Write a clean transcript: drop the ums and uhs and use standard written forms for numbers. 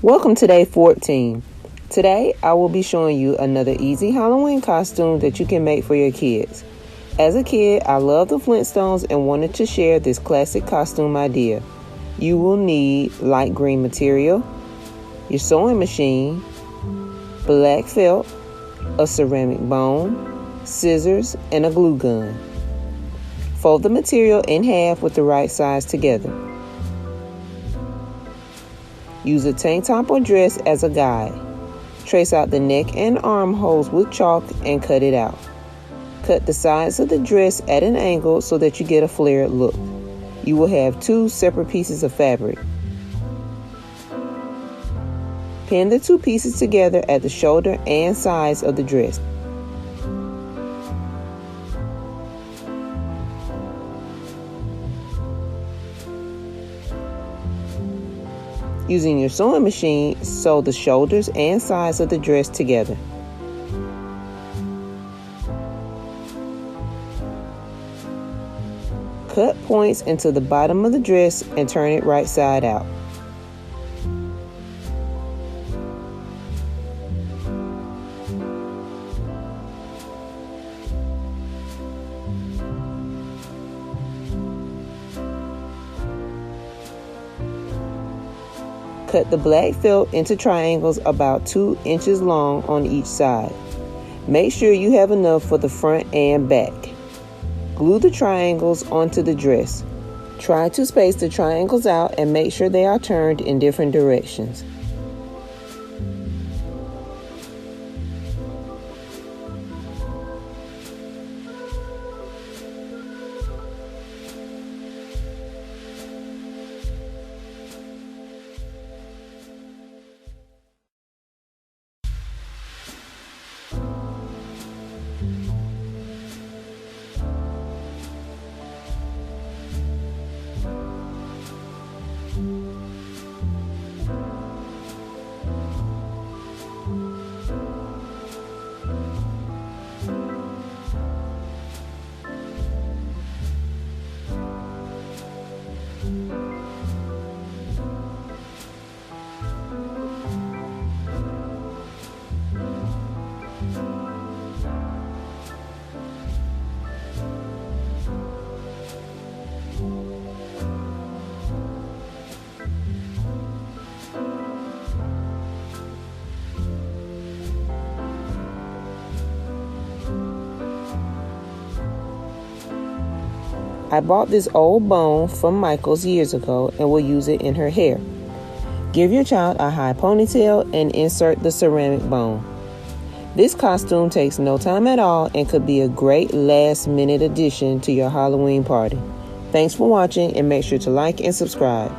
Welcome to day 14. Today I will be showing you another easy Halloween costume that you can make for your kids. As a kid, I loved the Flintstones and wanted to share this classic costume idea. You will need light green material, your sewing machine, black felt, a ceramic bone, scissors, and a glue gun. Fold the material in half with the right sides together. Use a tank top or dress as a guide. Trace out the neck and armholes with chalk and cut it out. Cut the sides of the dress at an angle so that you get a flared look. You will have two separate pieces of fabric. Pin the two pieces together at the shoulder and sides of the dress. Using your sewing machine, sew the shoulders and sides of the dress together. Cut points into the bottom of the dress and turn it right side out. Cut the black felt into triangles about 2 inches long on each side. Make sure you have enough for the front and back. Glue the triangles onto the dress. Try to space the triangles out and make sure they are turned in different directions. I bought this old bone from Michael's years ago and will use it in her hair. Give your child a high ponytail and insert the ceramic bone. This costume takes no time at all and could be a great last-minute addition to your Halloween party. Thanks for watching and make sure to like and subscribe.